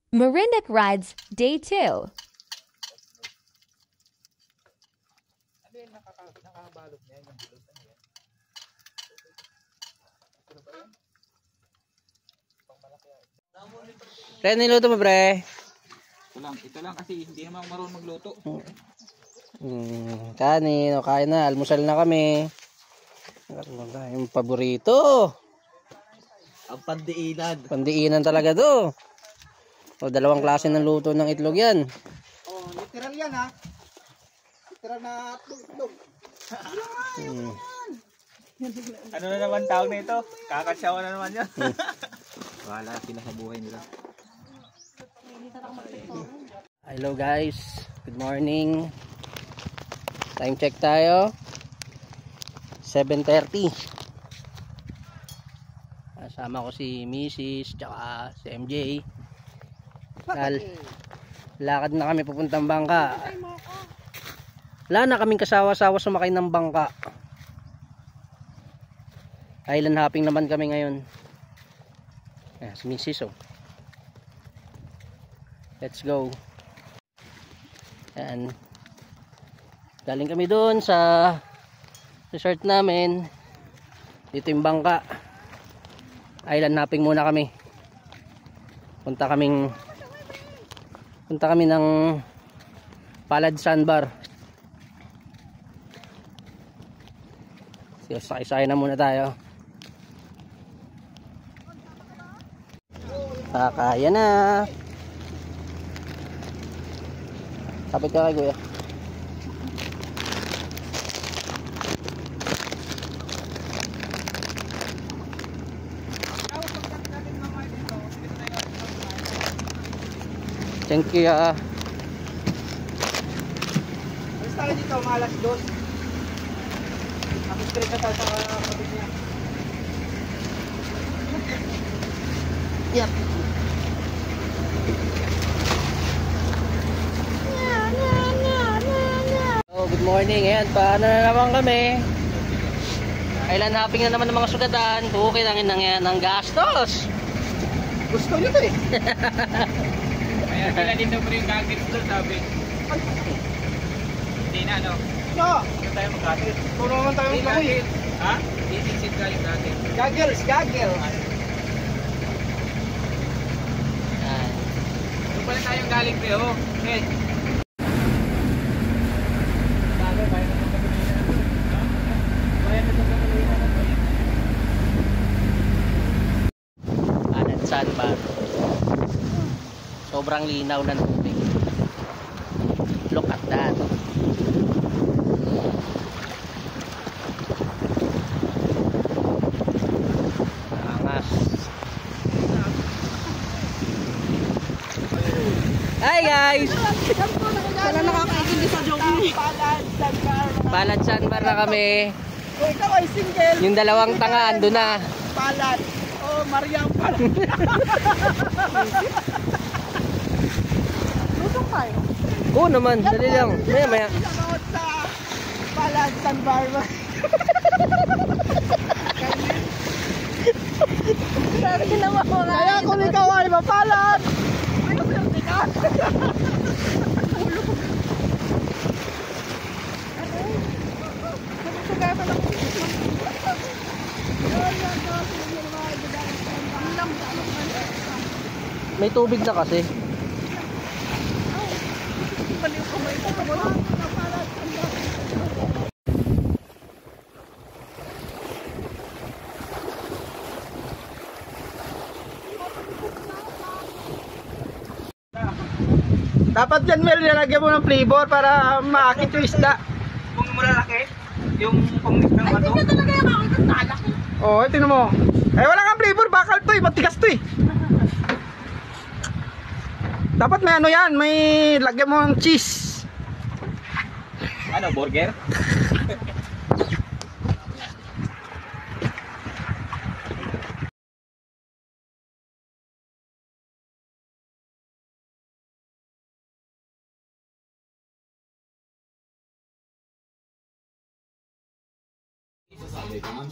Marindic Rides Day 2. Ano yung nakakabalot niya? Yung bulot ano yan? Ano ba yan? Pang malaki yan. Pre, niluto mo, pre? Ito lang kasi hindi naman ako marunong magluto. Kanin, o kain na. Almusal na kami. Yung paborito. Ang pandiinan. Pandiinan talaga to. O, dalawang klase ng luto ng itlog yan. Oh, literal yan ha. Literal na itlog. Ano na naman tawag na ito? Kakasyawa na naman yan. Wala sila sa buhay nila. Hello guys. Good morning. Time check tayo. 7:30. Kasama ko si Mrs. Tsaka si MJ. Lakad na kami papuntang bangka. Wala na kaming kasawa-sawa sumakay ng bangka. Island hopping naman kami ngayon. Si Mrs. Let's go. Yan. Galing kami doon sa resort namin. Dito yung bangka. Island hopping muna kami. Punta kami ng Palad Sandbar. Sakay-sakay na muna tayo. Kaya na. Kapit ka kay kuya. Thank you. Alis tayo dito, malas dos. Nakistreet na tayo sa kapit niya. Yep. Oh, good morning. Ayan, paano na naman kami? Island hopping na naman ng mga sugatan. Bukid ang inang yan ng gastos. Gusto nyo to eh. Kaya sila dito po yung gagawin doon, sabi. Hindi na, no? No! Hindi tayo mag-gagawin. Puro naman tayo mag-gagawin. Ha? Iisip ka yung gagawin. Gaggles, gaggle. Doon pala tayong galing, Peo. Okay. Palad Sandbar. Sobrang linaw ng tubig. Look at that. Angas. Hi guys! Wala nakakaintindi sa joke niya. Palad Sandbar na kami. O ikaw ay single. Yung dalawang tanga ando na. Palad. Oh, Mariam Palad. Lusok tayo. Oo naman, dali lang. Maya maya. Pinanood sa Palad San Barba. Sabi ka naman ko nga. Kaya kung ikaw ay mapalad. Ayos yung tikas. Sugatan lang. May tubig na kasi. Dapat yan meron nilagyan mo ng flavor para maakit yung isda. Kung malalaki, yung pangit ng bato. Hindi talaga yung makakit ang talaki. Oo, tingnan mo. Eh wala kang flavor, bakal to eh, matigas to eh. Dapat may ano yan, may lagyan mo ng cheese. Ano, burger?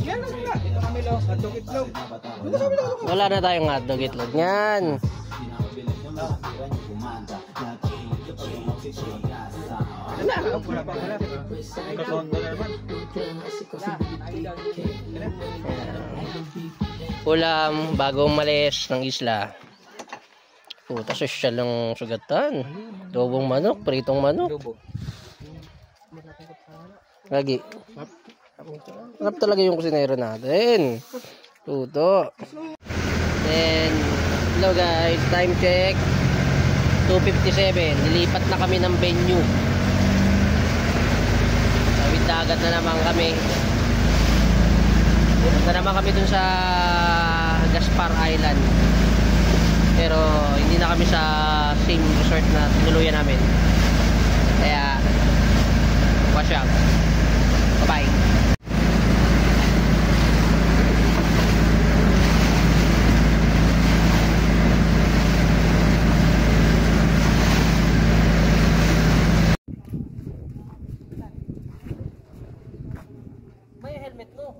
Yan na sila. Ito kami lang, hotdog itlog. Wala na tayong hotdog itlog. Yan. Ulam bagong malis ng isla. Puta, sosyal ng sugatan. Dobong manok, pritong manok. Lagi. Harap talaga yung kusinero natin. Tuto. Then, hello guys, time check. 2:57. Nilipat na kami ng venue. Tawid dagat na naman kami. Punta naman kami dun sa Gaspar Island. Pero hindi na kami sa same resort na tinuluyan namin. Kaya watch out. Bye bye. May helmet no?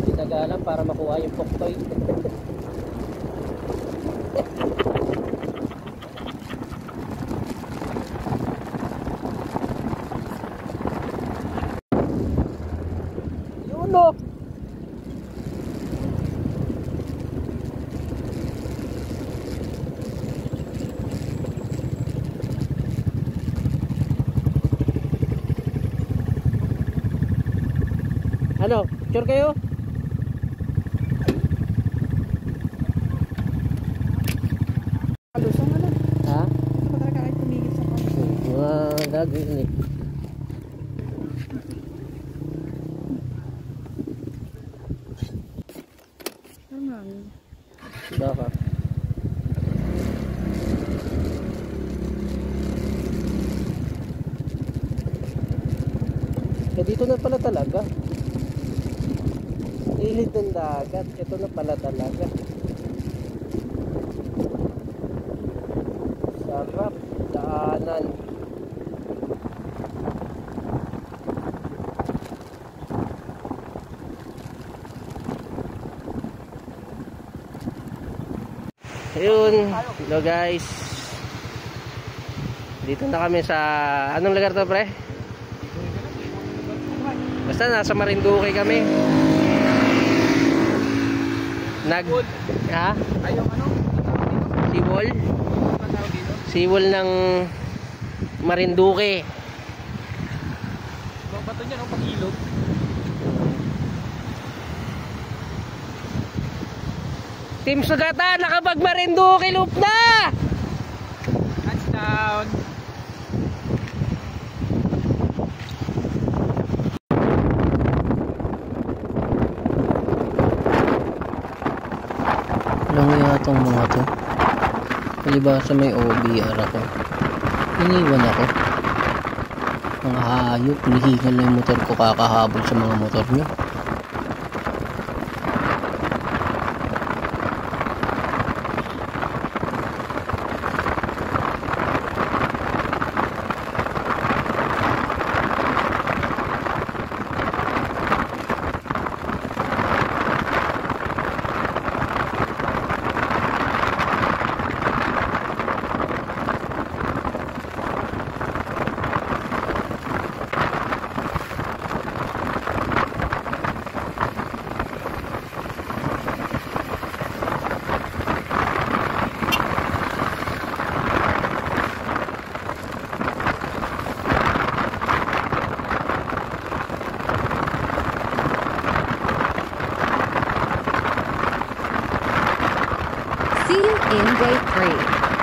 Tinagalan para makuha yung poktoy. Yun o! Ano? Sure kayo? Ha? Wah, gagawin ini. Sudah Pak. Dito na pala talaga. Ilid ng dagat. Ito na pala talaga. Sarap. Daanan. Ayun. Hello guys. Dito na kami sa... Anong lugar to pre? Basta nasa Marinduque kami. Ha? Ayong ano? Seawall? Seawall ng Marinduque. Ibang bato niya, no? Pag-ilog. Team Sugatan, nakabag Marinduque loop na! Touchdown! Alam mo yatong mga to. Palibasa may OBR ako. Iniwan ako. Mga hayop, nihigal na yung motor ko kakahabol sa mga motor nyo. See you in day 3.